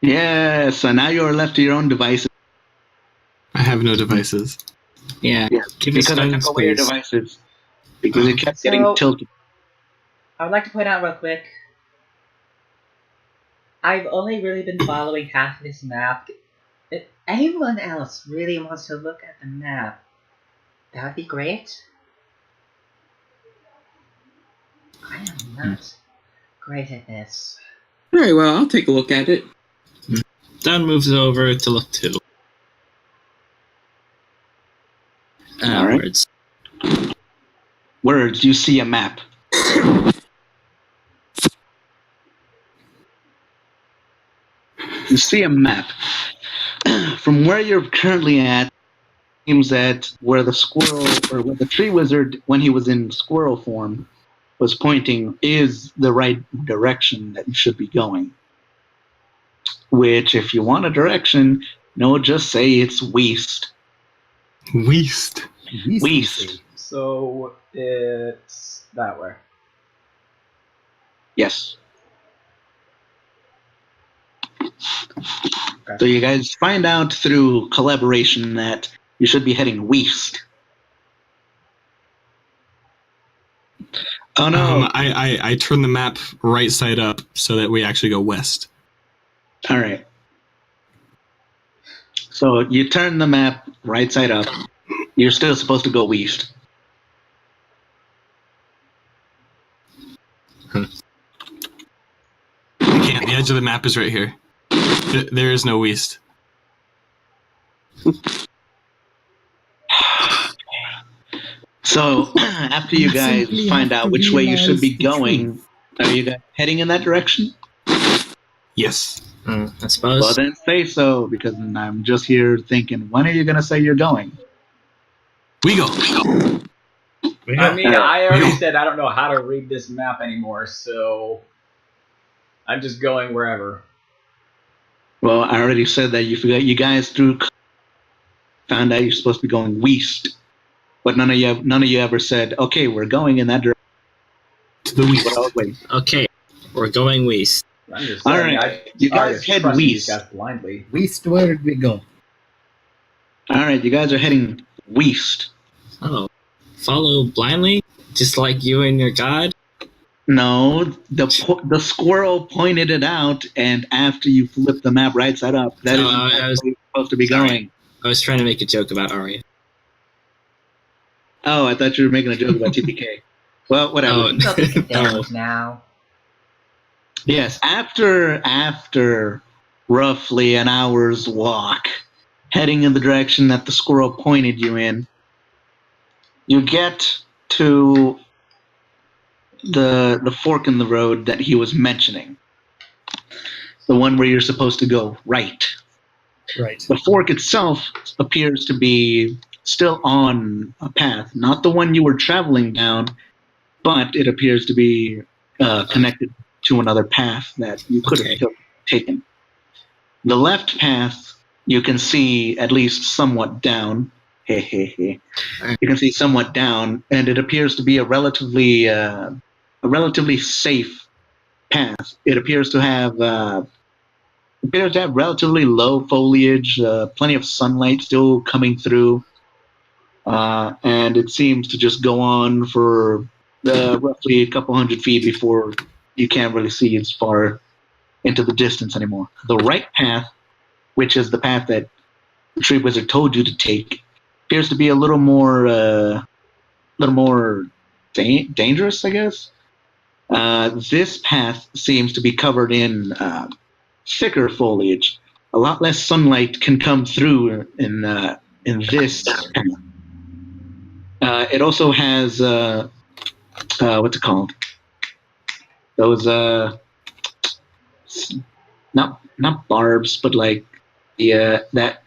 Yeah, so now you're left to your own devices. I have no devices. Yeah, because I took away your devices. Because it kept getting tilted. I would like to point out real quick, I've only really been following half of this map. If anyone else really wants to look at the map, that would be great. I am not great at this. Very well, I'll take a look at it. Don moves over to look too. All right. Words. Words, you see a map. You see a map. From where you're currently at, it seems that where the squirrel, or where the tree wizard, when he was in squirrel form, was pointing is the right direction that you should be going. Which, if you want a direction, no, just say it's west. West. West. So it's that way. Yes. Okay. So you guys find out through collaboration that you should be heading west. Oh no! I turn the map right side up so that we actually go west. All right. So you turn the map right side up. You're still supposed to go west. You can't. The edge of the map is right here. There is no west. So after you guys find out which way you should be going, are you guys heading in that direction? Yes. I suppose. Well, then say so, because I'm just here thinking, when are you going to say you're going? We go. I mean, I already said I don't know how to read this map anymore, so I'm just going wherever. Well, I already said that you guys found out you're supposed to be going west, but none of you ever said, okay, we're going in that direction. To the west. Okay, we're going west. I'm just All saying, right, you guys head west. These guys blindly. West, where did we go? All right, you guys are heading west. Oh, follow blindly, just like you and your god. No, the squirrel pointed it out, and after you flip the map right side up, that is where you're supposed to be going. I was trying to make a joke about Arya. Oh, I thought you were making a joke about TPK. Well, whatever. No. Now. Yes, after roughly an hour's walk, heading in the direction that the squirrel pointed you in, you get to the fork in the road that he was mentioning. The one where you're supposed to go right. Right. The fork itself appears to be still on a path, not the one you were traveling down, but it appears to be connected to another path that you could have taken. The left path you can see at least somewhat down. You can see somewhat down, and it appears to be a relatively safe path. It appears to have relatively low foliage, plenty of sunlight still coming through, and it seems to just go on for roughly a couple hundred feet before you can't really see as far into the distance anymore. The right path, which is the path that the tree wizard told you to take, appears to be a little more dangerous, I guess. This path seems to be covered in thicker foliage. A lot less sunlight can come through in this path. It also has what's it called? Those not barbs, but like that that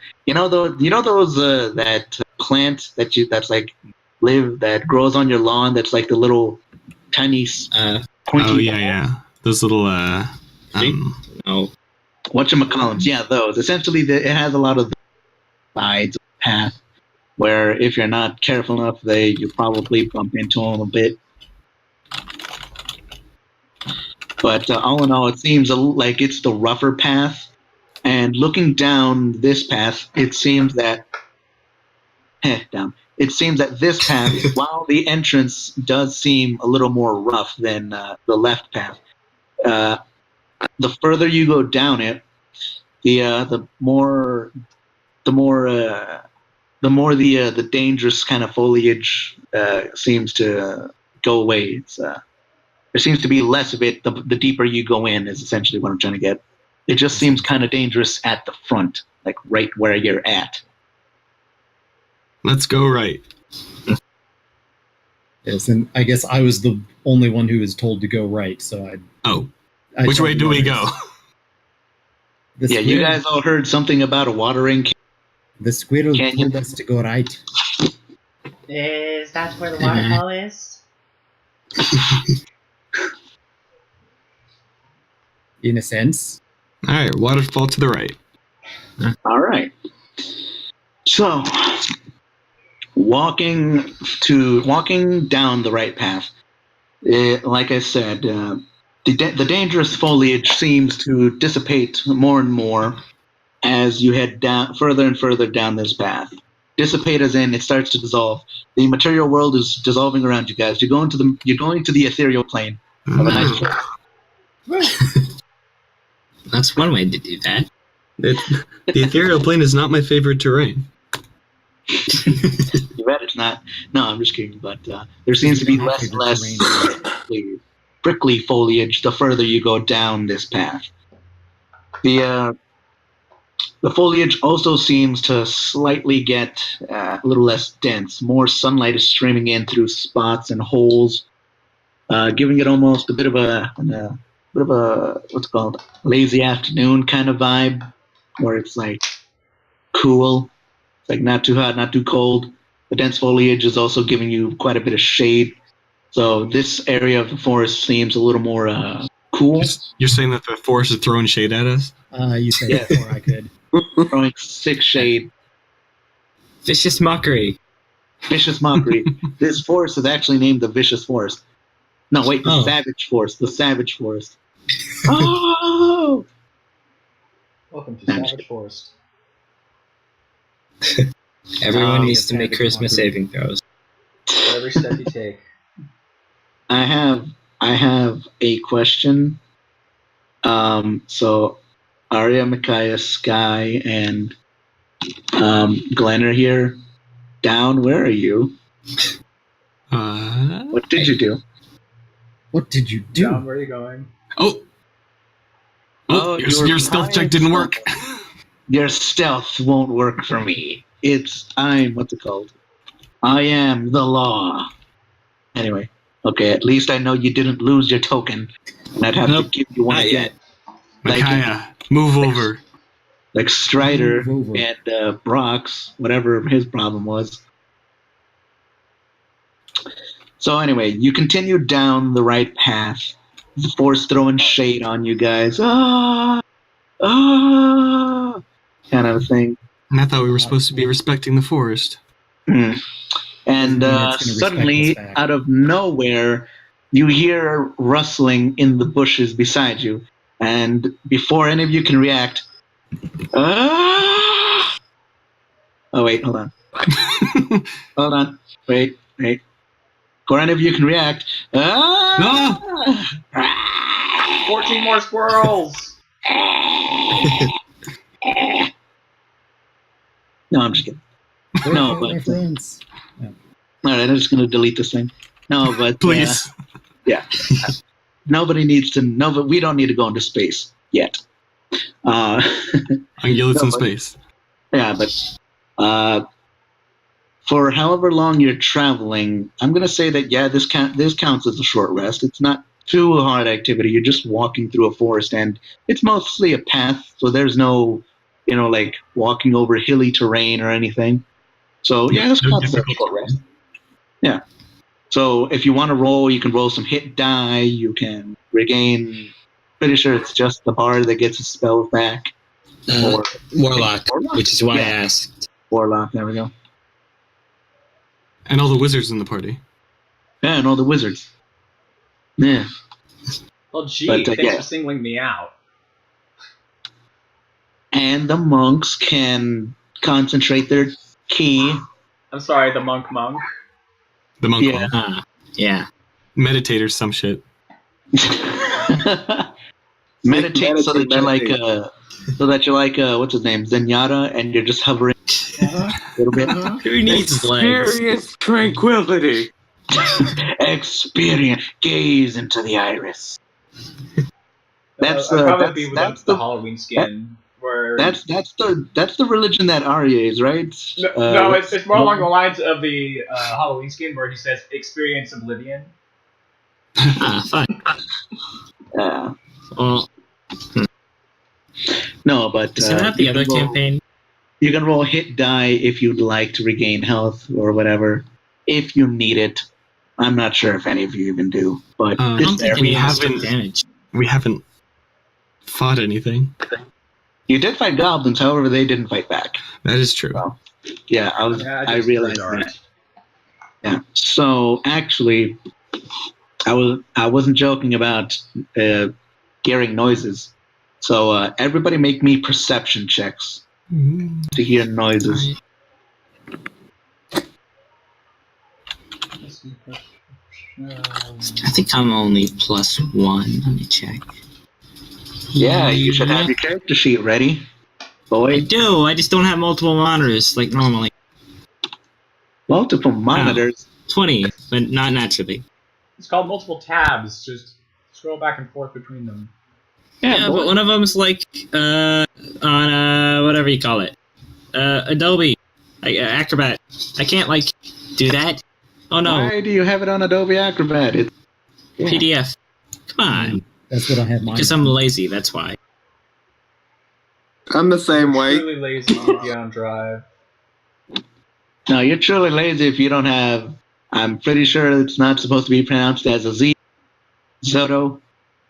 plant that grows on your lawn, that's like the little tiny pointy those little no. whatchamacallums. Yeah, those. Essentially, it has a lot of sides of the path where if you're not careful enough, you probably bump into them a bit. But all in all, it seems like it's the rougher path And looking down this path, it seems that It seems that this path, while the entrance does seem a little more rough than the left path, the further you go down it, the more the dangerous kind of foliage seems to go away. There seems to be less of it the deeper you go in. Is essentially what I'm trying to get. It just seems kind of dangerous at the front, like right where you're at. Let's go right. Yes, and I guess I was the only one who was told to go right, so I Which way do we go? The Yeah, you squirrel- guys all heard something about a watering The squirrel Canyon. told us to go right. Is that where the waterfall is? In a sense. All right, waterfall to the right. All right. So, walking down the right path, like I said, the dangerous foliage seems to dissipate more and more as you head down further and further down this path. Dissipate as in it starts to dissolve. The material world is dissolving around you guys. You're going to the ethereal plane of a nice place. That's one way to do that. The ethereal plane is not my favorite terrain. You bet it's not. No, I'm just kidding. But there seems to be less and less prickly foliage the further you go down this path. The foliage also seems to slightly get a little less dense. More sunlight is streaming in through spots and holes, giving it almost a bit of a what's it called, lazy afternoon kind of vibe, where it's like cool. It's like not too hot, not too cold. The dense foliage is also giving you quite a bit of shade. So this area of the forest seems a little more cool. You're saying that the forest is throwing shade at us? You said it before I could. Throwing sick shade. Vicious mockery. Vicious mockery. This forest is actually named the Vicious Forest. No, wait, the Savage Forest. The Savage Forest. Oh! Welcome to I'm Savage Forest. Everyone needs to yeah, make savage charisma mockery. saving throws. For every step you take. I have a question. So Arya, Micaiah, Sky, and Glenn are here. Down, where are you? What did you do? What did you do? John, where are you going? Your stealth check didn't work. Your stealth won't work for me. What's it called? I am the law. Anyway, okay, at least I know you didn't lose your token, and I'd have to give you one Not again. yet. Micaiah, move over. Like Strider Move over. and Brock's, whatever his problem was. So anyway, you continue down the right path. The force throwing shade on you guys. Kind of a thing. And I thought we were supposed to be respecting the forest. Mm. And Doesn't mean it's gonna respect suddenly, us back. out of nowhere, you hear rustling in the bushes beside you. And before any of you can react, oh wait, hold on. Hold on. Wait. Before any of you can react, 14 more squirrels! No, I'm just kidding. No, but my friends. all right, I'm just gonna delete this thing. No, but Please. nobody needs to know. But we don't need to go into space yet. Ungulates in space. Yeah, but for however long you're traveling, I'm gonna say that this counts as a short rest. It's not too hard activity. You're just walking through a forest, and it's mostly a path, so there's no, like walking over hilly terrain or anything. So yeah, this counts as a short rest. Yeah. So if you want to roll, you can roll some hit die. You can regain. Pretty sure it's just the bard that gets his spell back. Or Warlock, which is why I Yeah. asked. Warlock. There we go. And all the wizards in the party. Yeah, and all the wizards. Yeah. Well, gee, But, thanks yeah. for singling me out. and the monks can concentrate their ki. I'm sorry, the monk. The monk Yeah. one. Yeah. Meditators, some shit. Meditate so that Meditate. you're like what's his name, Zenyatta, and you're just hovering a little bit. Who needs legs? Experience tranquility. Experience, gaze into the iris. That's I'd probably that's be with that's the the Halloween skin. Where that's the religion that Arya is, right? no, it's more along the lines of the Halloween skin where he says experience oblivion. Fine. Well, No, but isn't that the other campaign? You can roll hit die if you'd like to regain health or whatever, if you need it. I'm not sure if any of you even do, but I it's don't there. think any of us took damage. We haven't fought anything. You did fight goblins, however, they didn't fight back. That is true. Well, yeah, I realized alright. that. Yeah. So actually, I wasn't joking about hearing noises. So everybody make me perception checks to hear noises. I think I'm only +1. Let me check. Yeah, you should have your character sheet ready, I boy. do. I just don't have multiple monitors like normally. Multiple monitors. 20, but not naturally. It's called multiple tabs. Just scroll back and forth between them. Yeah, boy. but one of them's like on whatever you call it, Adobe, Acrobat. I can't like do that. Oh no, Why do you have it on Adobe Acrobat? It's PDF. Come on, That's what I have mine. because I'm lazy. That's why. I'm the same way. Really lazy to be on Drive. No, you're truly lazy if you don't have. I'm pretty sure it's not supposed to be pronounced as a Z. Zoto.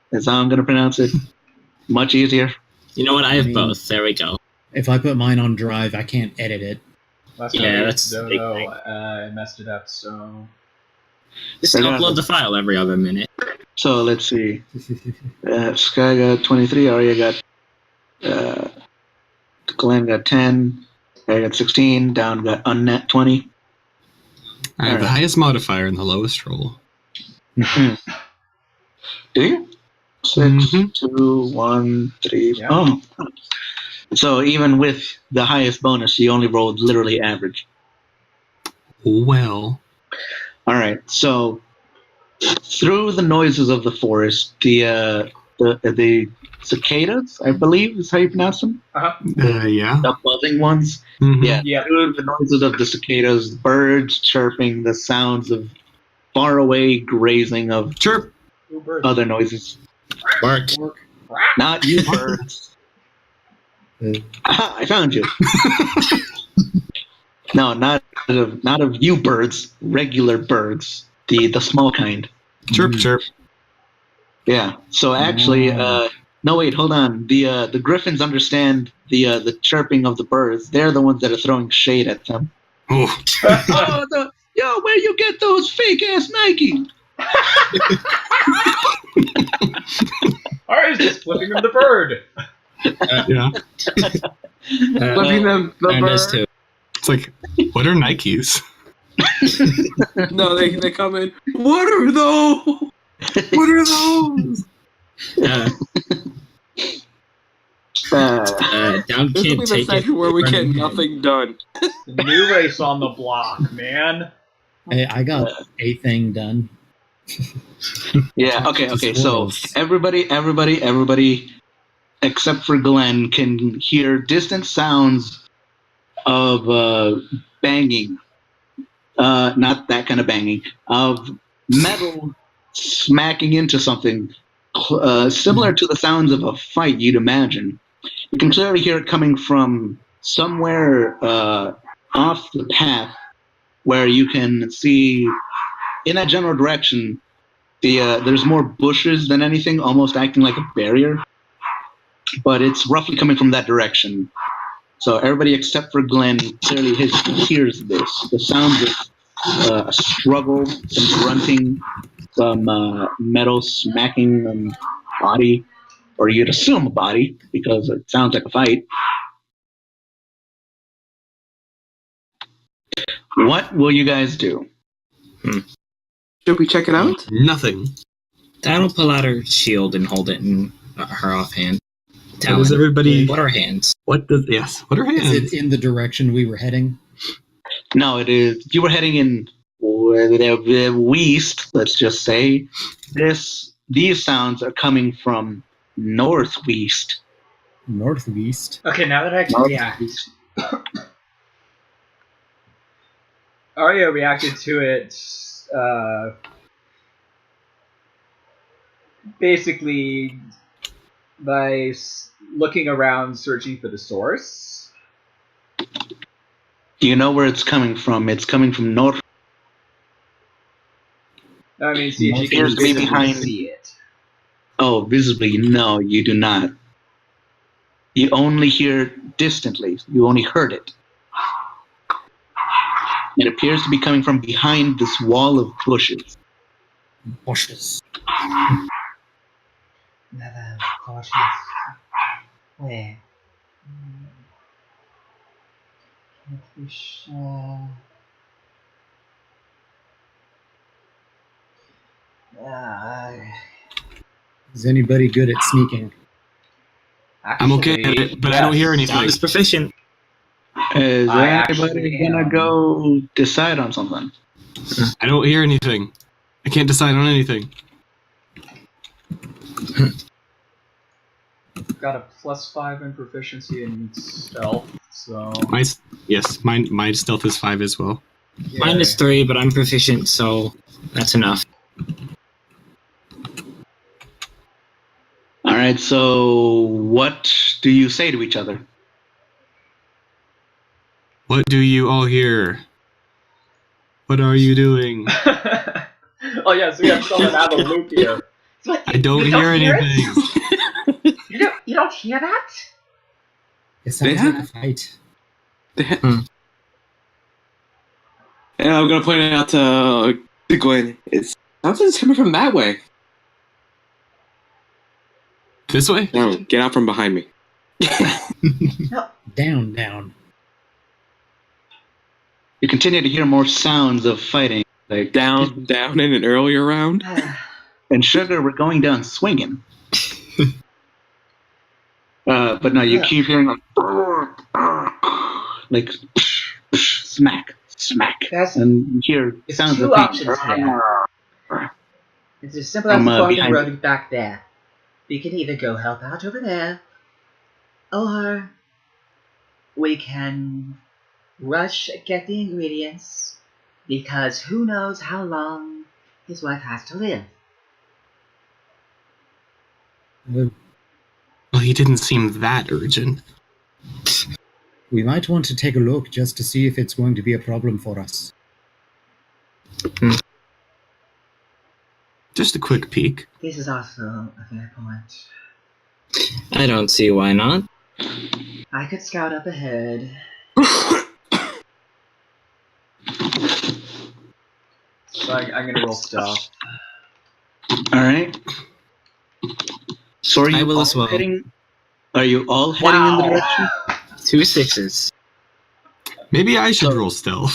That's how I'm going to pronounce it. Much easier. You know what? I have mean- both. There we go. If I put mine on Drive, I can't edit it. Last Yeah, time that's a big thing. I messed it up. So Just upload the file every other minute. So let's see. Sky got 23. Arya got. Glenn got 10. I got 16. Down got unnet 20. I have the Alright. highest modifier and the lowest roll. Do you? 6, Mhm. 2, 1, 3. Yeah. Oh. So even with the highest bonus, you only rolled literally average. Well, All right. So through the noises of the forest, the cicadas, I believe is how you pronounce them, yeah. the buzzing ones. Mhm. Yeah. Yep. Through the noises of the cicadas, birds chirping, the sounds of faraway grazing of Chirp. Uber. other noises. Mark. Not you birds. Aha, I found you. No, not of you birds. Regular birds, the small kind. Chirp, chirp. Yeah. So actually, no wait, hold on. The griffins understand the chirping of the birds. They're the ones that are throwing shade at them. Oh, Yo, where you get those fake ass Nike? Alright, just flipping him the bird. yeah. Flipping them the And us bird. too. It's like, what are Nikes? No, they come in. What are those? What are those? Down This will kid, be the take it. section where we get nothing done. The new race on the block, man. Hey, I got a thing done. Yeah. Okay. So Squirrels. everybody, except for Glenn, can hear distant sounds of banging. Not that kind of banging. Of metal smacking into something, similar to the sounds of a fight. You'd imagine. You can clearly hear it coming from somewhere off the path, where you can see in that general direction. There's more bushes than anything, almost acting like a barrier. But it's roughly coming from that direction. So everybody except for Glenn clearly hears this. The sounds of a struggle, some grunting, some metal smacking body. or you'd assume a body because it sounds like a fight. What will you guys do? Should we check it out? Nothing. That'll pull out her shield and hold it in her offhand. How does everybody? What are hands? What does? Yes. What are Is hands? it in the direction we were heading? No, it is. You were heading in the west. Let's just say these sounds are coming from northwest. Northwest. Okay, now that I can react. Arya reacted to it, basically by looking around, searching for the source. Do you know where it's coming from? It's coming from north. I mean, see if you can Appears to be visibly behind. see it. Oh, visibly, no, you do not. You only hear distantly. You only heard it. It appears to be coming from behind this wall of bushes. Bushes. Another cautious. Where? Can't be sure. Is anybody good at sneaking? I'm okay at it, but I don't hear anything. John is proficient. Is I anybody actually gonna am. go decide on something? I don't hear anything. I can't decide on anything. Got a +5 in proficiency in stealth, so My stealth is 5 as well. yeah. Mine is 3, but I'm proficient, so that's enough. All right. So, what do you say to each other? What do you all hear? What are you doing? Oh yeah, so we have someone out of the loop here. What, I don't you hear hear anything. it? You don't hear that? It sounds Yeah. like a fight. And I'm gonna point it out to Gwen. It sounds like it's coming from that way. This way? No, get out from behind me. Down, down. You continue to hear more sounds of fighting. Like Down in an earlier round. and Sugar, we're going down swinging. But no, you keep hearing like smack, smack, That's- and you hear It's sounds two of pain. options there. It's as simple as I'm, the behind road back there. We can either go help out over there, or we can rush get the ingredients, because who knows how long his wife has to live. Uh, Well, he didn't seem that urgent. We might want to take a look just to see if it's going to be a problem for us. Just a quick peek. This is also a fair point. I don't see why not. I could scout up ahead. So I'm gonna roll stealth. All right. So are I you will all as well. heading? Are you all heading in the direction? 2 6s. Maybe I should roll stealth.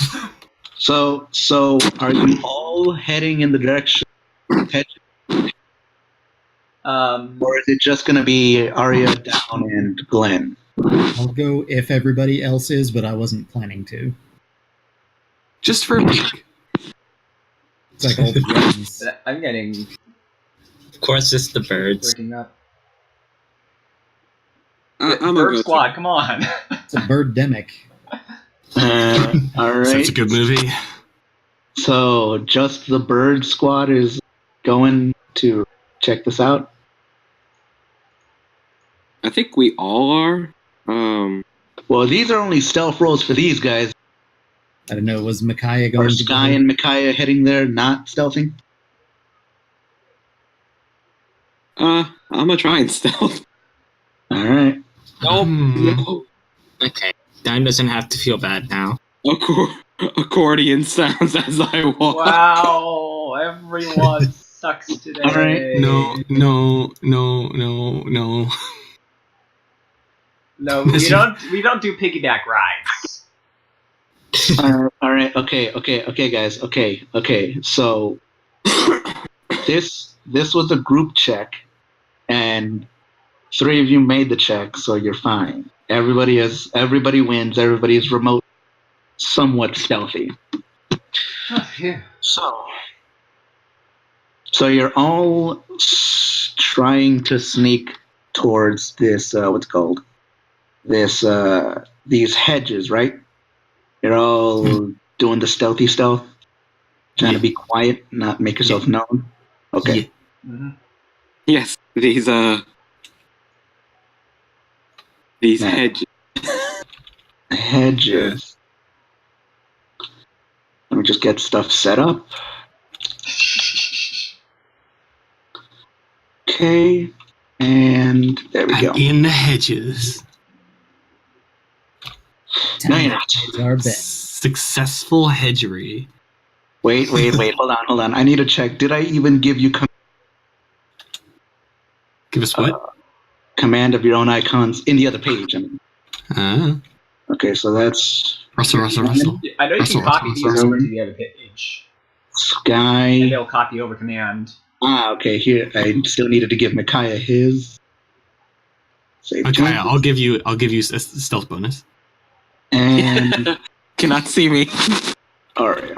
So are you all heading in the direction? Or is it just going to be Arya, Down, and Glenn? I'll go if everybody else is, but I wasn't planning to. Just for a peek. It's like all the friends. I'm getting Of course, it's the birds. breaking up. I'm gonna Bird go. Squad, come on. It's a birdemic. All right. Such a good movie. So just the bird squad is going to check this out. I think we all are. Well, these are only stealth rolls for these guys. I don't know, was Micaiah going Are to Sky go? and Micaiah heading there, not stealthing? I'm gonna try and stealth. All right. No. Okay. Dime doesn't have to feel bad now. Accordion sounds as I walk. Wow, everyone sucks today. All right. No. No, we don't do piggyback rides. All right. Okay, guys. Okay. So this was a group check, and 3 of you made the check, so you're fine. Everybody wins. Everybody is remote, somewhat stealthy. Oh, phew. So you're all trying to sneak towards this what's it called? These hedges, right? You're all doing the stealthy stealth, trying to be quiet, not make yourself known. Okay. Yeah. Mm-hmm. Yes, these hedges. Hedges. Let me just get stuff set up. Okay, and there we go. In the hedges. No, you're not. It's our bet. Successful hedgery. Wait. Hold on. I need to check. Did I even give you Give us what? command of your own icons in the other page? I mean. Okay, so that's Russell. I know you can copy these over to the other page, Sky. and they'll copy over command. Okay. Here, I still needed to give Micaiah his. Save Okay, changes. I'll give you a stealth bonus. And Cannot see me. all right.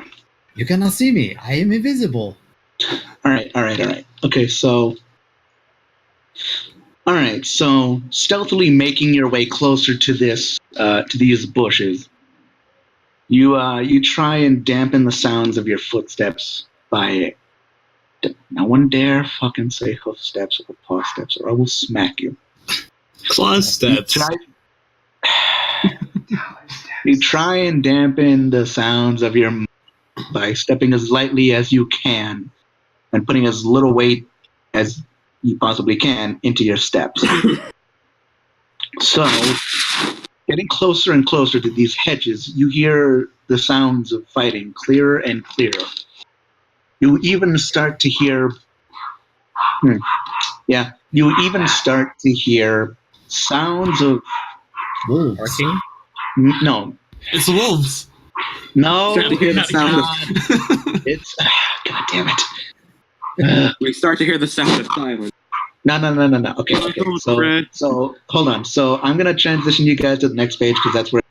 You cannot see me. I am invisible. All right. Okay, so. All right, so stealthily making your way closer to these bushes, you try and dampen the sounds of your footsteps by. No one dare fucking say hoof steps or paw steps, or I will smack you. Claw steps. You try and dampen the sounds of your by stepping as lightly as you can and putting as little weight as you possibly can into your steps. So, getting closer and closer to these hedges, you hear the sounds of fighting clearer and clearer. You even start to hear sounds of Wolves. Barking? no. It's wolves. No, Start to hear the sound of. it's God damn it. We start to hear the sound of silence. No. Okay. So hold on. So I'm gonna transition you guys to the next page because that's where.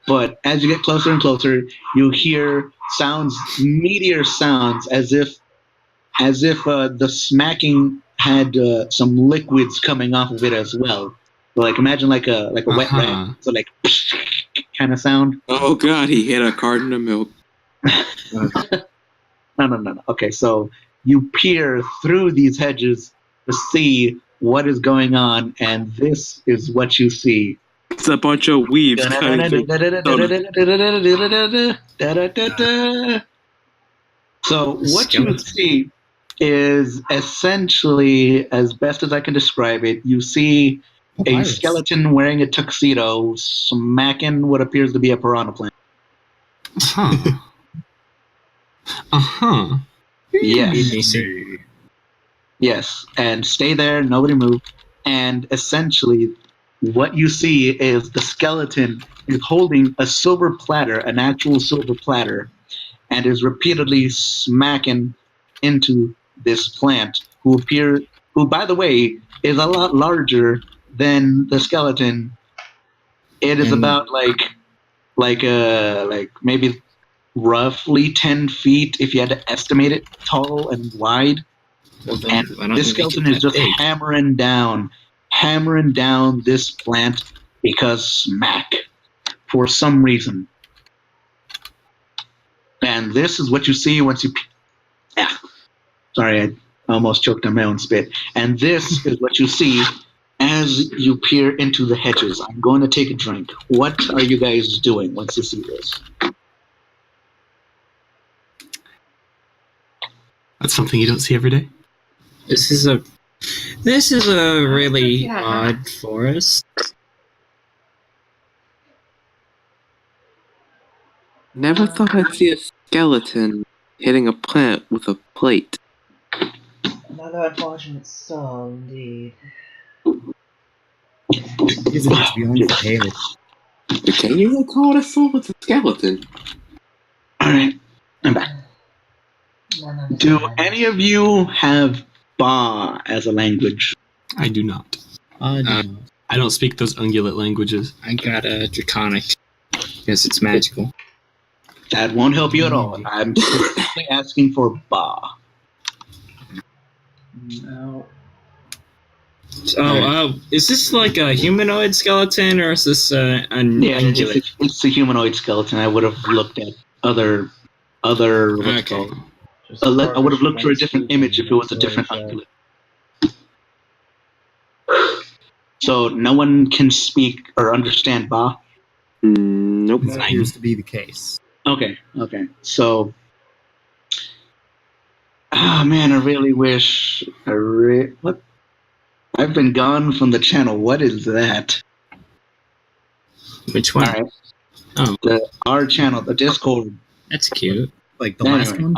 But as you get closer and closer, you hear sounds, meteor sounds, as if the smacking had some liquids coming off of it as well. So like imagine like a wet rag, so like kind of sound. Oh god, he hit a carton of milk. No. Okay, so you peer through these hedges to see what is going on, and this is what you see. It's a bunch of weaves cutting through. So what you see is essentially, as best as I can describe it, you see a skeleton wearing a tuxedo smacking what appears to be a piranha plant. Yes. Yes, and stay there, nobody move. And essentially, what you see is the skeleton is holding a silver platter, an actual silver platter, and is repeatedly smacking into this plant, who, by the way, is a lot larger than the skeleton. It is about like maybe roughly 10 feet if you had to estimate it, tall and wide. And this skeleton is just hammering down this plant because smack for some reason. And this is what you see once you. Sorry, I almost choked on my own spit. And this is what you see as you peer into the hedges. I'm going to take a drink. What are you guys doing once you see this? That's something you don't see every day. This is a really odd forest. Never thought I'd see a skeleton hitting a plant with a plate. Rather unfortunate soul, indeed. Is it is beyond the pale? You can't even call it a soul, it's a skeleton. Alright, I'm back. Do any of you have Ba as a language? I do not. I do not. I don't speak those ungulate languages. I got a draconic. Because it's magical. That won't help you at all. I'm specifically asking for Ba. No. Is this like a humanoid skeleton or is this an Yeah, ungulate? it's a humanoid skeleton. I would have looked at other. What's Okay. called? I would have looked for a different image if it was a different ungulate. So no one can speak or understand Ba. Nope. That appears to be the case. Okay. So, man, I really wish. What? I've been gone from the channel. What is that? Which one? All right. Oh. Our channel, the Discord. That's cute. Like the last one?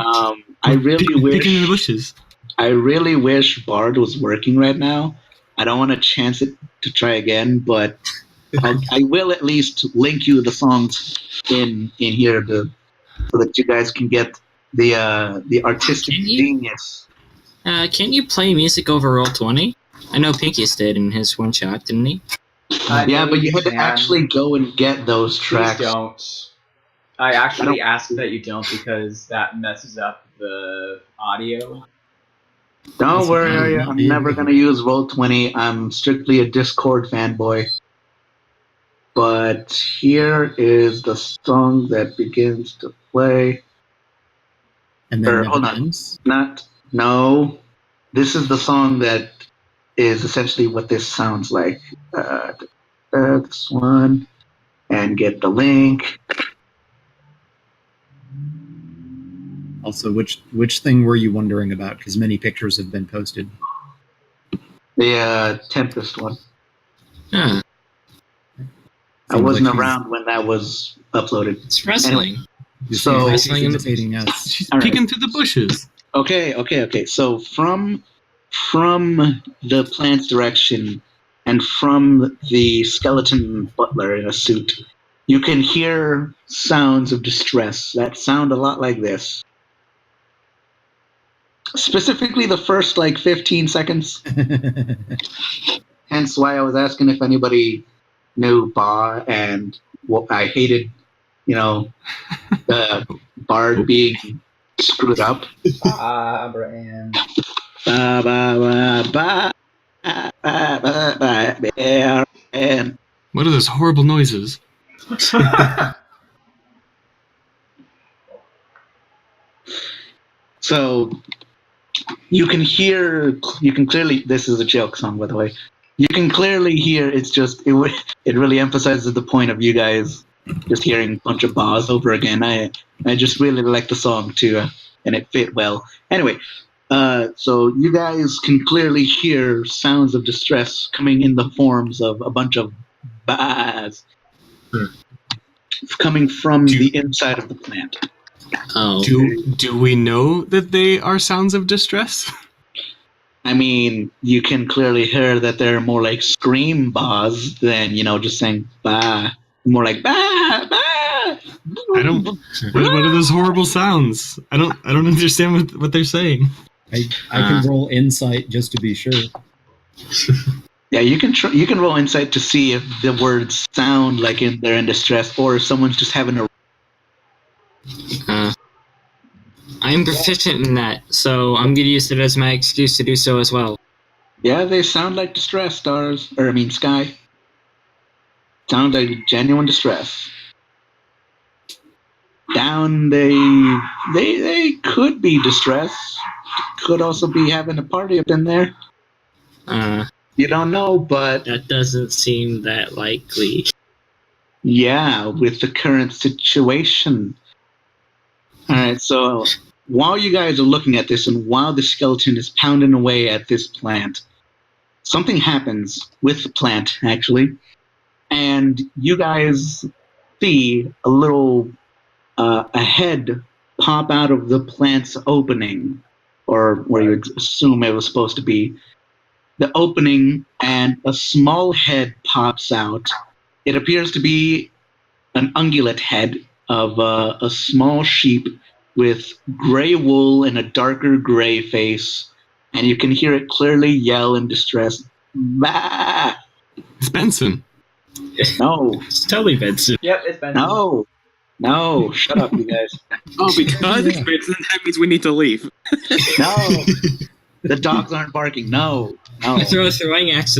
I really wish. Picking in the bushes. I really wish Bard was working right now. I don't want to chance it to try again, but I will at least link you the songs in here so that you guys can get the artistic genius. Can't you play music over Roll20? I know Pinkies did in his one shot, didn't he? Yeah, but you had to actually go and get those tracks. Please don't. I actually ask that you don't because that messes up the audio. Don't worry, I'm never going to use Roll20. I'm strictly a Discord fanboy. But here is the song that begins to play. And then never ends? No. This is the song that is essentially what this sounds like. This one. And get the link. Also, which thing were you wondering about? Because many pictures have been posted. The Tempest one. Huh. I wasn't around when that was uploaded. It's wrestling. Anyway, so wrestling imitating us. She's All right. peeking through the bushes. Okay. So from the plant's direction and from the skeleton butler in a suit, you can hear sounds of distress that sound a lot like this. Specifically the first 15 seconds. Hence why I was asking if anybody knew Ba and what I hated, the Bard being screwed up. Brand. Ba ba ba ba ba ba ba and What are those horrible noises? so you can clearly, this is a joke song, by the way. You can clearly hear it really emphasizes the point of you guys just hearing a bunch of bars over again. I just really like the song too, and it fit well. Anyway, so you guys can clearly hear sounds of distress coming in the forms of a bunch of bars coming from the inside of the plant. Oh. Do we know that they are sounds of distress? I mean, you can clearly hear that they're more like scream bars than, just saying bah. More like bah, bah. I don't. What are those horrible sounds? I don't understand what they're saying. I can roll insight just to be sure. Yeah, you can roll insight to see if the words sound like they're in distress or if someone's just having a. I'm proficient in that, so I'm going to use it as my excuse to do so as well. Yeah, they sound like distress, Sky. Sound like genuine distress. Down, they could be distress. Could also be having a party up in there. You don't know, but That doesn't seem that likely. yeah, with the current situation. Alright, so while you guys are looking at this and while the skeleton is pounding away at this plant, something happens with the plant, actually. And you guys see a little a head pop out of the plant's opening, or where you assume it was supposed to be, the opening, and a small head pops out. It appears to be an ungulate head of a small sheep with gray wool and a darker gray face, and you can hear it clearly yell in distress. Bah! It's Benson. No, It's totally Benson. Yep, it's been. no, shut up, you guys. Oh, because it's Benson, that means we need to leave. No, the dogs aren't barking. No. I throw a throwing axe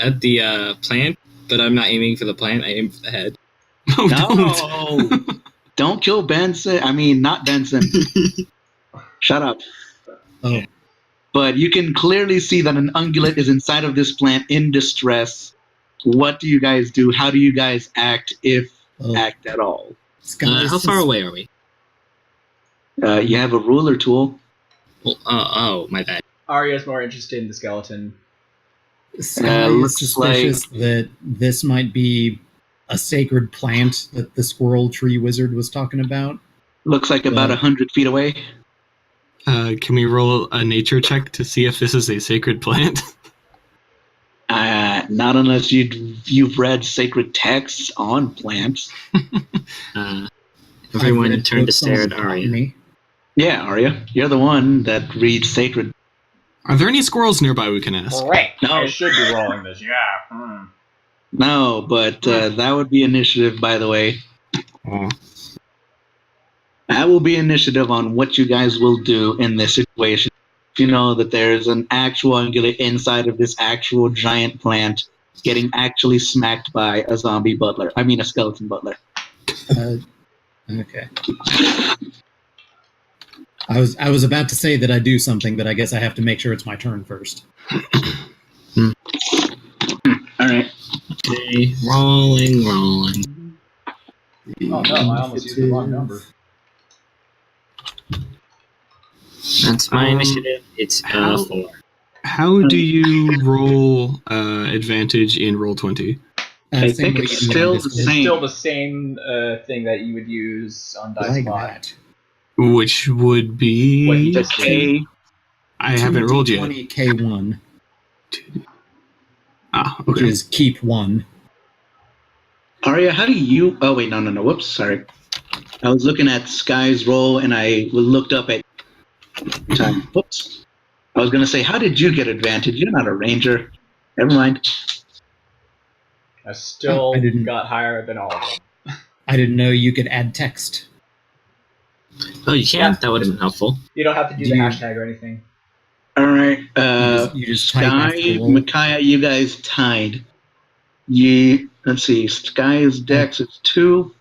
at the plant, but I'm not aiming for the plant. I aim for the head. Oh, No, don't kill Benson. I mean, not Benson. Shut up. Oh, But you can clearly see that an ungulate is inside of this plant in distress. What do you guys do? How do you guys act, if act at all? Sky, How far away are we? You have a ruler tool. Well, oh, my bad. Arya's more interested in the skeleton. Sky looks is suspicious that this might be a sacred plant that the squirrel tree wizard was talking about. Looks like about 100 feet away. Can we roll a nature check to see if this is a sacred plant? Not unless you've read sacred texts on plants. Everyone I've read turned to books stare on at Arya. botany. Yeah, Arya, you're the one that reads sacred. Are there any squirrels nearby we can ask? Great. No. I should be rolling this. Yeah. No, but that would be initiative, by the way. Oh. That will be initiative on what you guys will do in this situation. You know that there's an actual ungulate inside of this actual giant plant getting actually smacked by a zombie butler. I mean, a skeleton butler. Okay. I was about to say that I do something, but I guess I have to make sure it's my turn first. All right. Okay, rolling. Oh no, I almost used the wrong number. That's my initiative. It's 4. How do you roll advantage in Roll20? I think it's still the It's same. still the same thing that you would use on Dice Like Bot. that. Which would be... What you just Okay. I haven't rolled yet. 20K1, which Okay. is keep 1. Arya, how do you... Oh, wait, no. Whoops, sorry. I was looking at Sky's roll, and I looked up at... Time. Whoops. I was going to say, how did you get advantage? You're not a ranger. Never mind. I still I didn't- got higher than all of them. I didn't know you could add text. Oh, you can? Yeah. That would have been helpful. You don't have to do Do the you- hashtag or anything. All right. You just type Sky, after the roll. Micaiah, you guys tied. Let's see. Sky's dex is 2.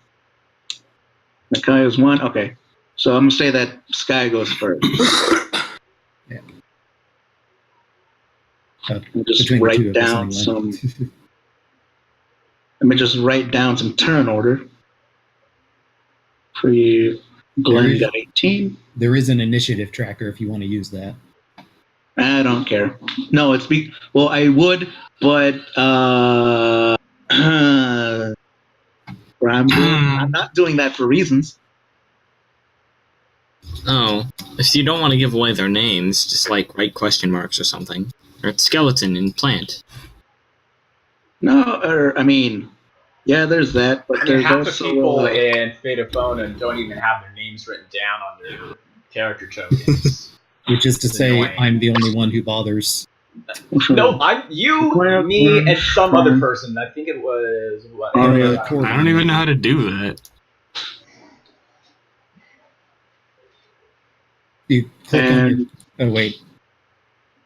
Micaiah's 1. Okay. So I'm going to say that Sky goes first. Yeah. Let me just Between the two write of us, down anyway. some... Let me just write down some turn order. Glenn got 18. There is an initiative tracker if you want to use that. I don't care. No, well, I would, but I'm not doing that for reasons. Oh, if you don't want to give away their names, just write question marks or something. Or skeleton in plant. No, I mean, yeah, there's that, but I mean, there's half the also people in Fate of Phone don't even have their names written down on their character tokens. Which is to It's say, annoying. I'm the only one who bothers. No, I'm you, me, and some other person. I think it was what? Arya, I don't even know how to do that. You click on And your, oh wait,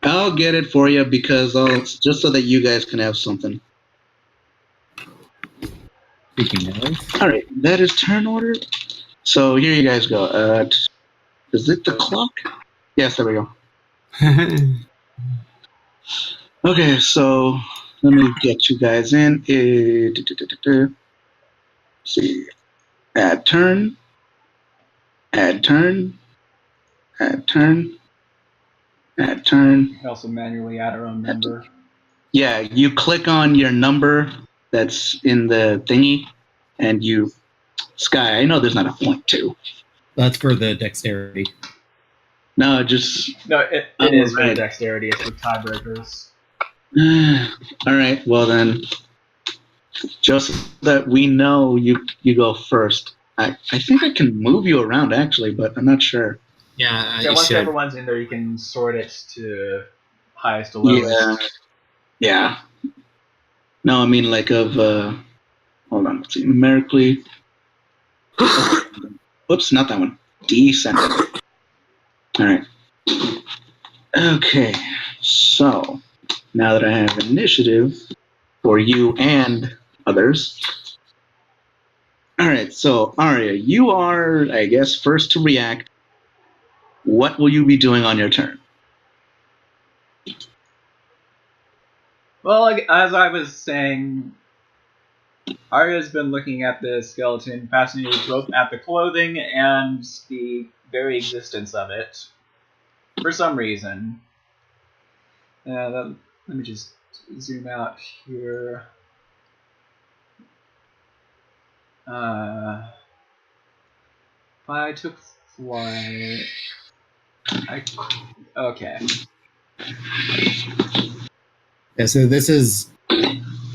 I'll get it for you because just so that you guys can have something. speaking of, All right, that is turn order. So here you guys go. Is it the clock? Yes, there we go. Okay, so let me get you guys in. See, add turn, add turn, add turn, add turn. We also manually add our own number. Yeah, you click on your number that's in the thingy, and you... Sky, I know there's not a point 2. that's for the dexterity. No, just No, it Oh, is right. very dexterity. It's with tiebreakers. all right. Well then, just that we know you go first. I think I can move you around actually, but I'm not sure. Yeah, Yeah, you once should. everyone's in there, you can sort it to highest to lowest. Yeah. No, I mean like of. Hold on. Let's see. Numerically. Oops, not that one. Descending. All right. Okay. So now that I have initiative for you and others. All right. So Arya, you are, I guess, first to react. What will you be doing on your turn? Well, as I was saying, Arya's been looking at the skeleton, fascinated both at the clothing and the very existence of it. For some reason. Let me just zoom out here. If I took flight... Okay. Yeah, so this is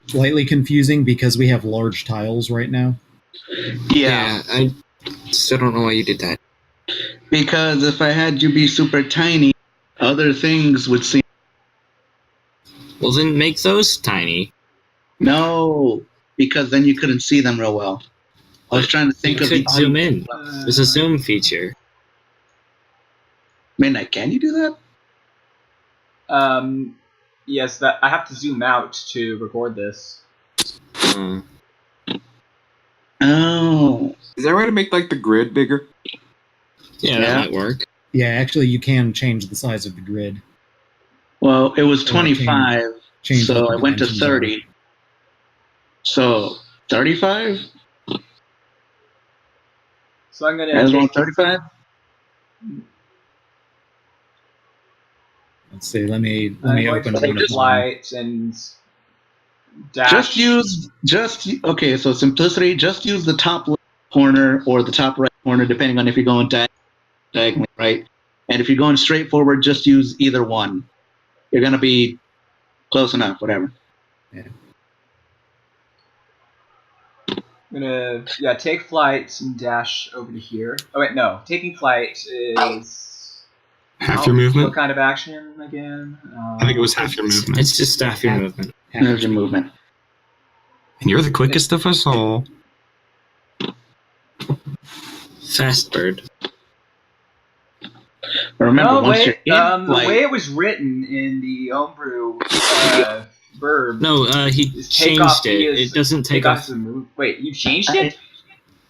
slightly confusing because we have large tiles right now. Yeah, I still don't know why you did that. Because if I had you be super tiny, other things would seem. Well, then make those tiny. No, because then you couldn't see them real well. I was trying to think You of the could zoom audio. in. There's a zoom feature. Midnight, can you do that? Yes, that I have to zoom out to record this. Oh. Is there a way to make like the grid bigger? Yeah, that might work. Yeah, actually, you can change the size of the grid. Well, it was Or 25, change what so the I went to dimensions 30. are. So, 35? So I'm gonna As well, take 35? Let's see. Let me I'm going open to take one of mine. flight and dash. Okay, so simplicity, just use the top left corner or the top right corner, depending on if you're going diagonally, right? And if you're going straight forward, just use either one. You're going to be close enough, whatever. I'm gonna take flight and dash over to here. Oh wait, no. Taking flight is Half your movement? What kind of action again? I think it was half your movement. It's just half your movement. There's your movement. And you're the quickest of us all. Fast bird. But remember, No, once wait. you're in The flight, way it was written in the homebrew verb. No, he is take off changed it. is- It doesn't take off. the move. Wait, you changed it?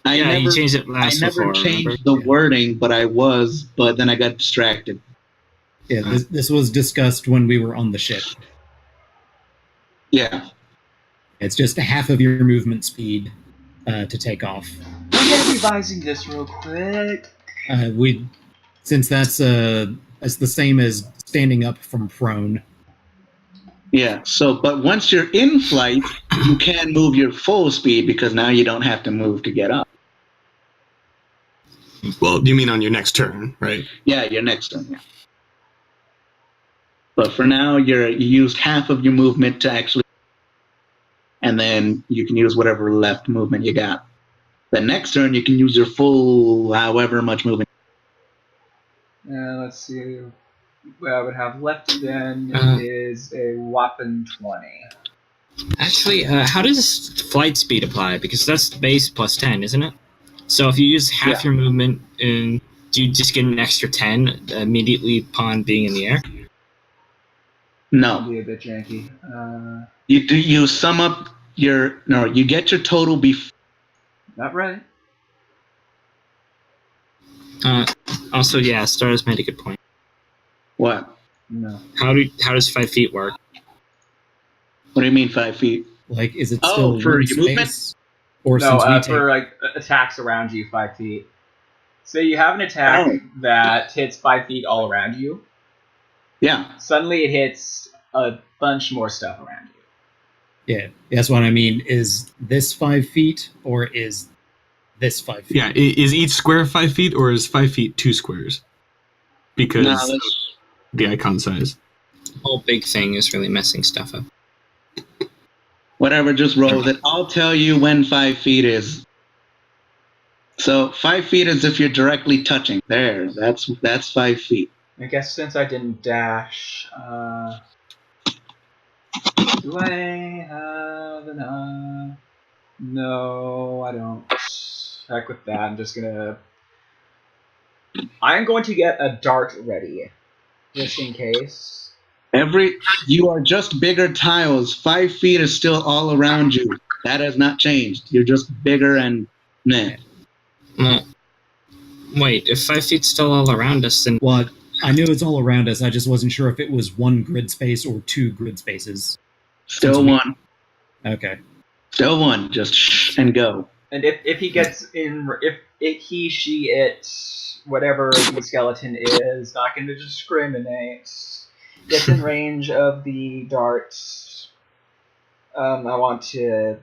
I Yeah, never, you changed it I last never before, changed remember? the wording, but then I got distracted. Yeah, this was discussed when we were on the ship. Yeah. It's just half of your movement speed to take off. I'm gonna revising this real quick. Since that's the same as standing up from prone. Yeah. So, but once you're in flight, you can move your full speed because now you don't have to move to get up. Well, you mean on your next turn, right? Yeah, your next turn. Yeah. But for now, you used half of your movement to actually, and then you can use whatever left movement you got. The next turn, you can use your full, however much movement. Let's see. What I would have left then Uh. is a whopping 20. Actually, how does flight speed apply? Because that's base plus 10, isn't it? So if you use half your movement, do you just get an extra 10 immediately upon being in the air? No. Be a bit janky. You sum up you get your total before. Not right. Also, yeah, Stars made a good point. What? No. How does 5 feet work? What do you mean 5 feet? Like, is it Oh, still for one your movement? space? Or No, since we take for like attacks around you 5 feet. So you have an attack that hits 5 feet all around you. Yeah. Suddenly it hits a bunch more stuff around you. Yeah, that's what I mean. Is this 5 feet or is this 5 feet? Yeah, is each square 5 feet or is 5 feet 2 squares? because No, of the icon size. The whole big thing is really messing stuff up. whatever, just roll with it. I'll tell you when 5 feet is. So 5 feet is if you're directly touching. There, that's 5 feet. I guess since I didn't dash, do I have enough? No, I don't. Heck with that. I'm going to get a dart ready, just in case. You are just bigger tiles. 5 feet is still all around you. That has not changed. You're just bigger and meh. Well, wait, if 5 feet's still all around us, then What? I knew it's all around us. I just wasn't sure if it was 1 grid space or 2 grid spaces. Still one. Okay. Still one. Just shh and go. And if he gets in, if he, she, it, whatever the skeleton is, not going to discriminate, gets in range of the dart, I want to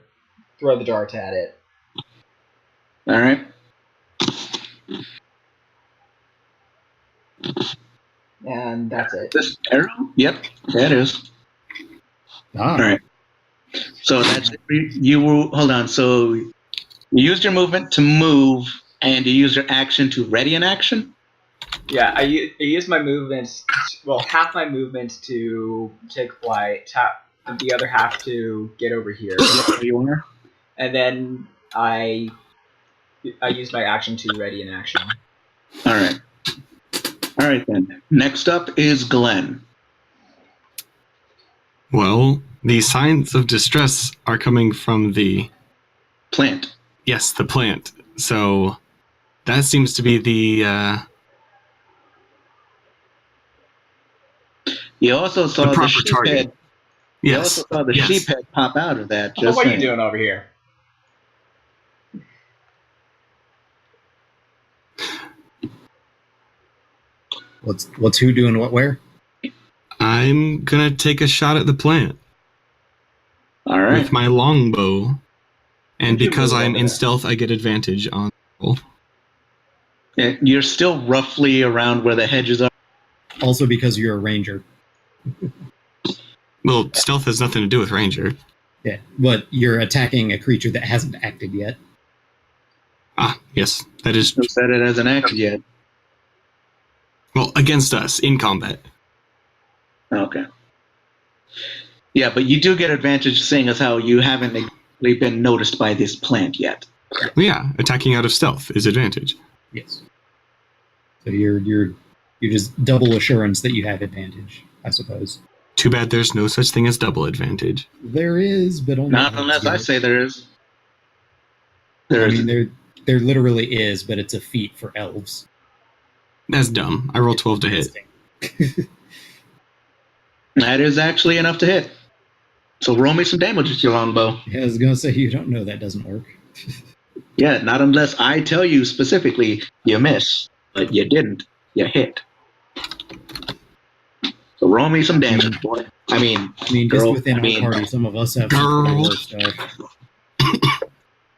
throw the dart at it. All right. And that's it. This arrow? Yep, that is. Ah. All right. So that's it. You will hold on. So you used your movement to move, and you used your action to ready an action. Yeah, I used my movement, half my movement to take flight, and the other half to get over here. There you are. And then I used my action to ready an action. All right. All right then. Next up is Glenn. Well, the signs of distress are coming from the Plant. Yes, the plant. So that seems to be the You also saw the proper sheep target. head. You yes. also saw the yes. sheep head pop out of that. Oh, Just what are you saying. doing over here? What's who doing what where? I'm gonna take a shot at the plant All right. with my longbow, and You because move I'm over in there. stealth, I get advantage on roll. Yeah, you're still roughly around where the hedges are. Also because you're a ranger. Well, stealth has nothing to do with ranger. Yeah, but you're attacking a creature that hasn't acted yet. Ah, yes, that is Who said it hasn't acted yet? well against us in combat. Okay. Yeah, but you do get advantage seeing as how you haven't exactly been noticed by this plant yet. Well, yeah, attacking out of stealth is advantage. Yes. So you're just double assurance that you have advantage, I suppose. Too bad there's no such thing as double advantage. There is, but only Not unless I say there is. There I is. mean, there literally is, but it's a feat for elves. That's dumb. I roll 12 to hit. That is actually enough to hit. So roll me some damage with your longbow. Yeah, I was gonna say you don't know that doesn't work. Yeah, not unless I tell you specifically you miss, but you didn't. You hit. So roll me some damage, boy. I mean, just girl, within our party, some of us have some pretty worse stuff.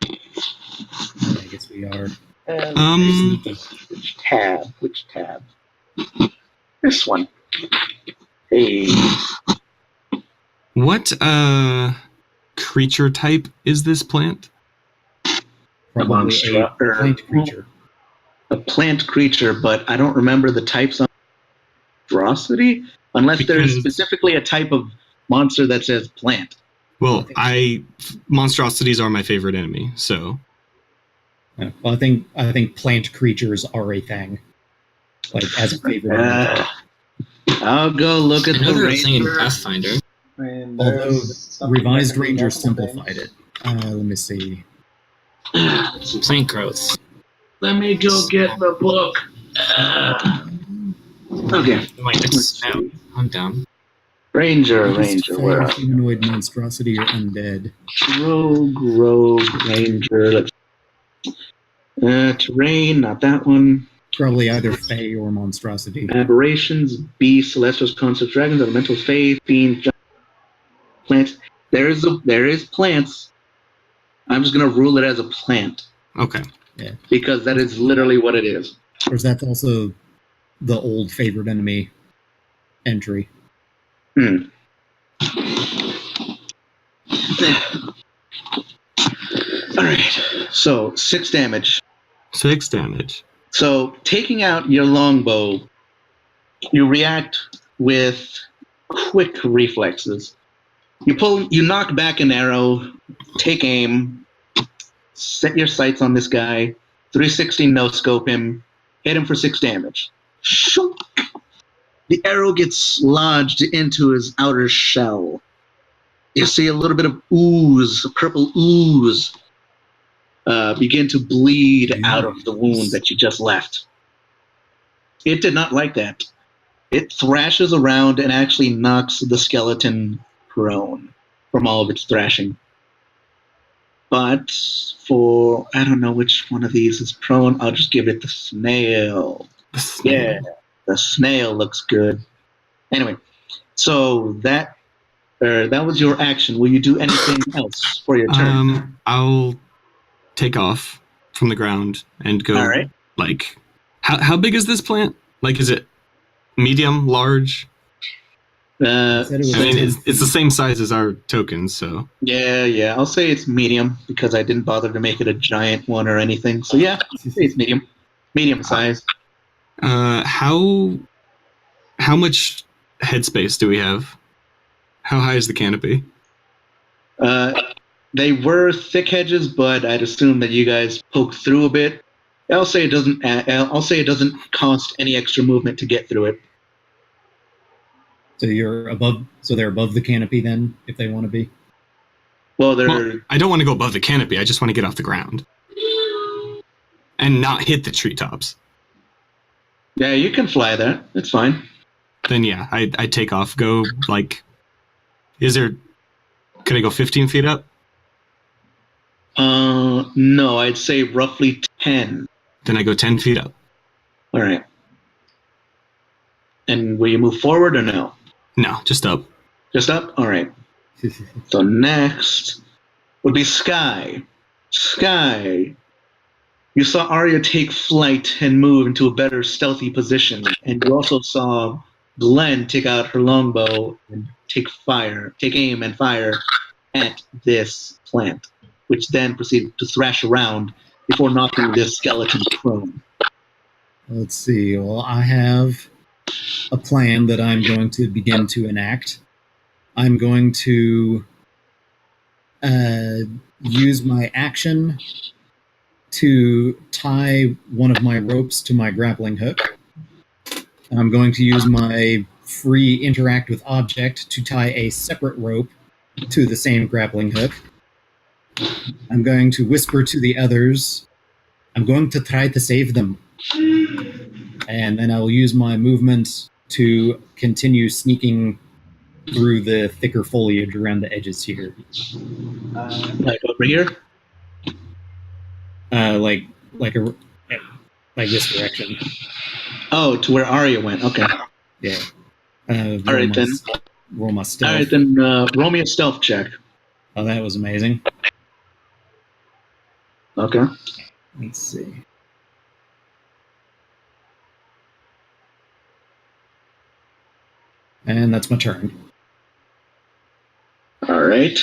I guess we are. Sneaky. Which tab? Which tab? This one. Hey. What creature type is this plant? Probably a plant creature. A plant creature, but I don't remember the types on monstrosity, unless there is Because- specifically a type of monster that says plant. Well, monstrosities are my favorite enemy, so Yeah, well, I think plant creatures are a thing. Like as a favorite. I'll go look at the another thing in ranger. Pathfinder. I mean, Although there's something Revised that can be Ranger multiple simplified things. it. Let me see. Plant growth. Let me go get the book. Okay. Wait, that's no. I'm dumb. Ranger, Just where are you? humanoid monstrosity or undead. Rogue, ranger. Terrain, not that one. Probably either Fey or monstrosity. Aberrations, beasts, celestials, concepts, dragons, elementals, fae, fiends, plants. There is plants. I'm just gonna rule it as a plant okay. because that is literally what it is. Of course, that's also the old favorite enemy entry. Hmm. Alright, so 6 damage. 6 damage. So, taking out your longbow, you react with quick reflexes. You knock back an arrow, take aim, set your sights on this guy, 360 no scope him, hit him for 6 damage. Shoop! The arrow gets lodged into his outer shell. You see a little bit of ooze, purple ooze, begin to bleed out of the wound that you just left. It did not like that. It thrashes around and actually knocks the skeleton prone from all of its thrashing. But for, I don't know which one of these is prone, I'll just give it the snail. Yeah, the snail looks good. Anyway, so that was your action. Will you do anything else for your turn? I'll take off from the ground and go. All right. Like, how big is this plant? Like, is it medium, large? I mean, it's the same size as our tokens, so. Yeah. I'll say it's medium because I didn't bother to make it a giant one or anything. So yeah, it's medium size. How much headspace do we have? How high is the canopy? They were thick hedges, but I'd assume that you guys poked through a bit. I'll say it doesn't cost any extra movement to get through it. So you're above. So they're above the canopy then, if they want to be. Well, I don't want to go above the canopy. I just want to get off the ground and not hit the treetops. Yeah, you can fly there. It's fine. Then yeah, I take off. Go like. Could I go 15 feet up? No, I'd say roughly 10. Then I go 10 feet up. All right. And will you move forward or no? No, just up. Just up? All right. So next would be Sky. Sky. You saw Arya take flight and move into a better stealthy position, and you also saw Glenn take out her longbow and take aim and fire at this plant, which then proceeded to thrash around before knocking this skeleton prone. Let's see. Well, I have a plan that I'm going to begin to enact. I'm going to use my action to tie one of my ropes to my grappling hook. I'm going to use my free interact with object to tie a separate rope to the same grappling hook. I'm going to whisper to the others. I'm going to try to save them. And then I'll use my movement to continue sneaking through the thicker foliage around the edges here. Like over here? Like this direction. Oh, to where Arya went. Okay. Yeah. All right, then. Roll my stealth. All right, then roll me a stealth check. Oh, that was amazing. Okay. Let's see. And that's my turn. All right.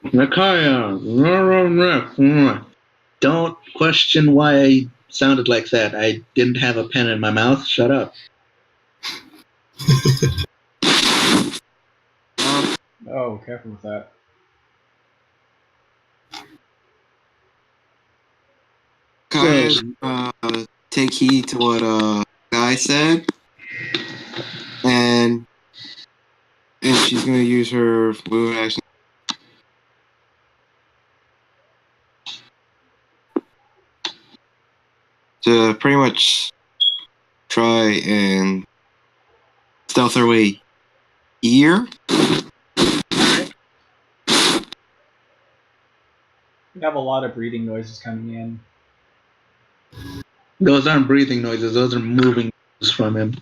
Nakaya. Don't question why I sounded like that. I didn't have a pen in my mouth. Shut up. Oh, careful with that. Guys, take heed to what Guy said, and she's gonna use her move action to pretty much try and stealth her way here. We have a lot of breathing noises coming in. Those aren't breathing noises. Those are moving noises from him.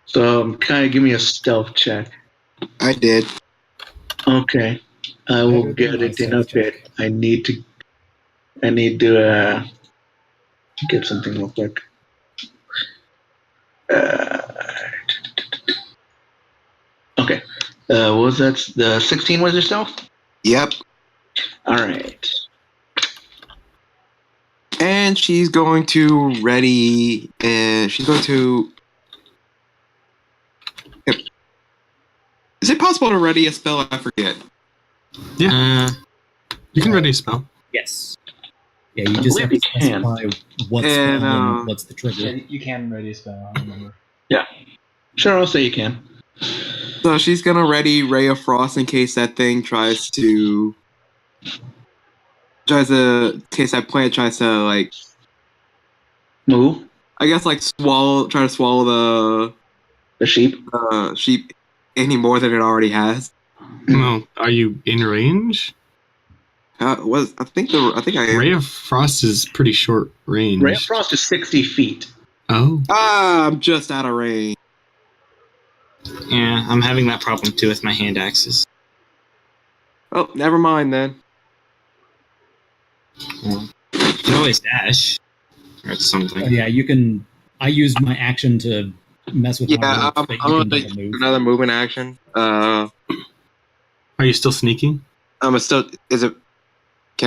So, kind of give me a stealth check. I did. Okay. I will get it in a bit. I need to get something real quick. Okay. What was that? The 16 was yourself? Yep. All right. And she's going to ready, and she's going to... Yep. Is it possible to ready a spell? I forget. Yeah. You can ready a spell. Yes. Yeah, you just have to specify what's and what's the trigger. Yeah, you can ready a spell, I remember. Yeah. Sure, I'll say you can. So she's gonna ready Ray of Frost in case that thing tries to... in case that plant tries to, like... Move? I guess, like, try to swallow the sheep? Sheep any more than it already has. Well, are you in range? I think I am. Ray of Frost is pretty short range. Ray of Frost is 60 feet. Oh. I'm just out of range. Yeah, I'm having that problem too with my hand axes. Oh, never mind then. You can always dash. Or something. Oh, yeah, you can... I used my action to mess with my ropes, but you can double move. Another movement action. Are you still sneaking? Can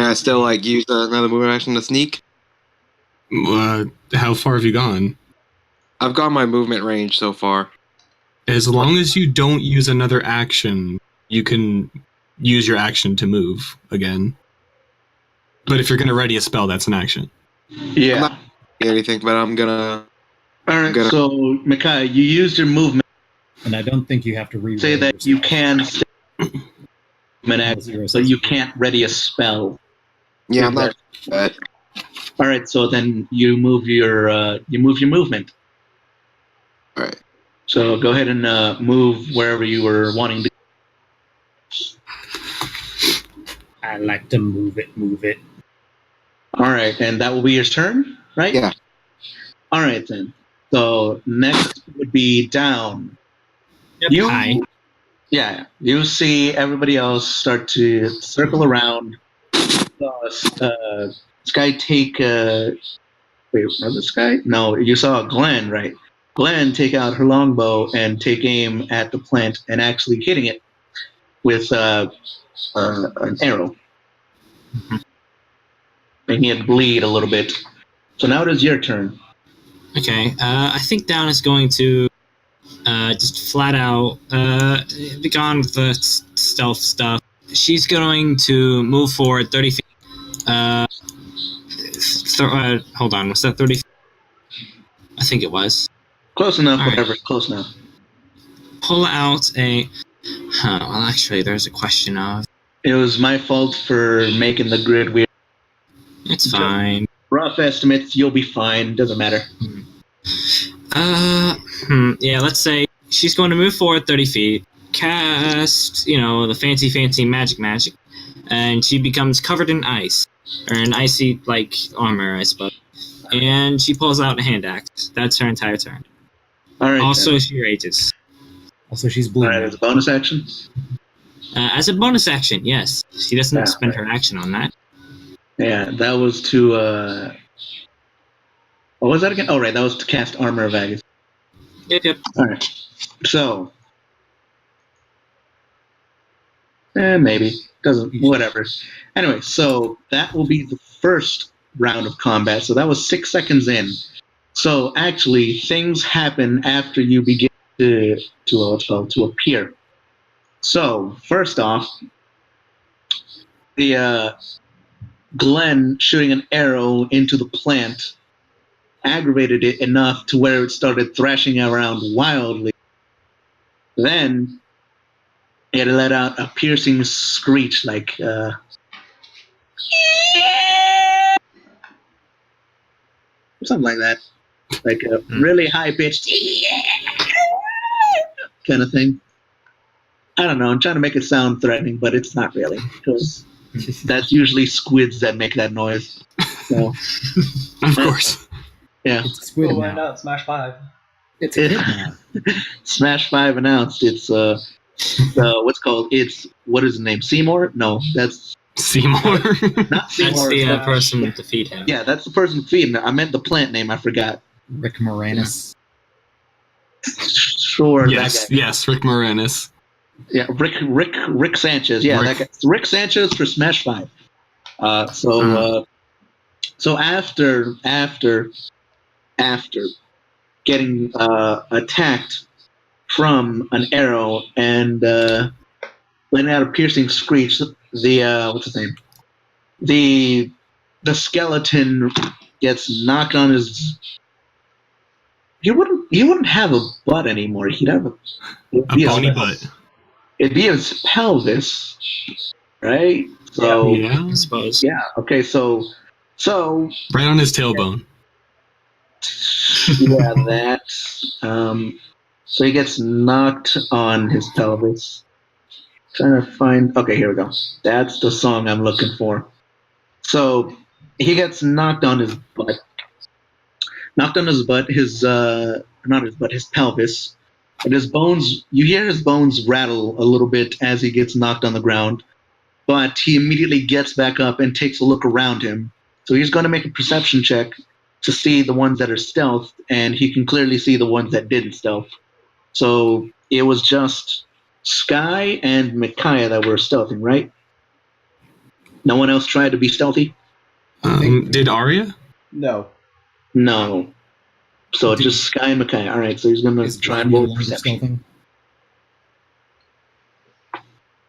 I still, like, use another movement action to sneak? How far have you gone? I've got my movement range so far. As long as you don't use another action, you can use your action to move again. But if you're going to ready a spell, that's an action. Yeah. I'm not doing anything, but I'm gonna... Alright, so, Mikai, you used your movement. And I don't think you have to re-roll. Say that you can stay so you can't ready a spell. Yeah, I'm not... Alright, so then you move your movement. Alright. So go ahead and move wherever you were wanting to. I like to move it. Alright, and that will be your turn, right? Yeah. Alright then. So next would be down. Yep. Hi. Yeah, you see everybody else start to circle around. This guy take wait, was this guy? No, you saw Glenn, right? Glenn take out her longbow and take aim at the plant and actually hitting it with an arrow, making it bleed a little bit. So now it is your turn. Okay, I think Down is going to just flat out be gone with the stealth stuff. She's going to move forward 30 feet. Hold on, was that 30 feet? I think it was. Close enough, all whatever, right. Close enough. Pull out a... well, actually, there's a question of... It was my fault for making the grid weird. It's fine. Rough estimates, you'll be fine, doesn't matter. Yeah, let's say she's going to move forward 30 feet, cast, the fancy magic, and she becomes covered in ice. Or an icy, armor, I suppose. And she pulls out a hand axe. That's her entire turn. Alright. Also, she rages. Also, she's blue. Alright, as a bonus action? As a bonus action, yes. She doesn't spend her action on that. Yeah, that was to, what was that again? Oh, right, that was to cast Armor of Agus. Yep. Alright, so... maybe. Doesn't, whatever. Anyway, so that will be the first round of combat. So that was 6 seconds in. So actually, things happen after you begin to appear. So first off, the Glenn shooting an arrow into the plant aggravated it enough to where it started thrashing around wildly. Then it let out a piercing screech like something like that. Like a really high-pitched kind of thing. I don't know, I'm trying to make it sound threatening, but it's not really, because that's usually squids that make that noise. So, of course. Yeah. It's a squid Why now. not? Smash 5. It's a hit now. Smash 5 announced. It's what's called? It's what is his name? Seymour? No, that's Seymour. not Seymour. That's the person to feed him. Yeah, that's the person feeding him. I meant the plant name. I forgot. Rick Moranis. Sure. Yes, that guy. yes, Rick Moranis. Yeah, Rick Sanchez. Yeah, Rick. that guy. Rick Sanchez for Smash 5. So after getting attacked from an arrow and letting out a piercing screech, the what's his name? The skeleton gets knocked on his. He wouldn't have a butt anymore. He'd have A bony butt. It'd be his pelvis, right? So Yeah. I suppose. yeah. Okay. So Right on his tailbone. yeah, that. So he gets knocked on his pelvis. Trying to find. Okay, here we go. That's the song I'm looking for. So he gets knocked on his butt. Knocked on his butt. Not his butt. His pelvis. And his bones. You hear his bones rattle a little bit as he gets knocked on the ground. But he immediately gets back up and takes a look around him. So he's going to make a perception check to see the ones that are stealth, and he can clearly see the ones that didn't stealth. So it was just Sky and Micaiah that were stealthing, right? No one else tried to be stealthy? Did Arya? No. No. So just Sky and Micaiah. All right, so he's going to try and roll perception.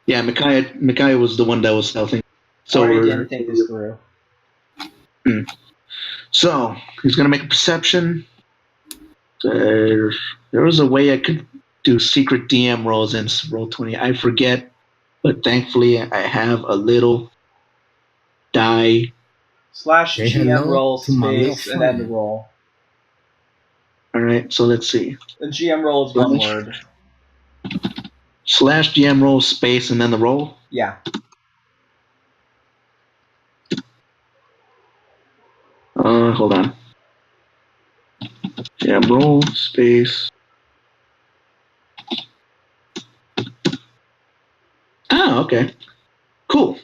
Yeah, Micaiah was the one that was stealthing. So Sorry, didn't think this through. So he's gonna make a perception. There was a way I could do secret DM rolls and roll 20. I forget, but thankfully I have a little die. Slash Say GM hello roll to my little space and then friend. roll. All right, so let's see. The GM roll is one word. Slash GM roll space and then the roll. Yeah. Hold on. GM roll space. Oh, okay. Cool.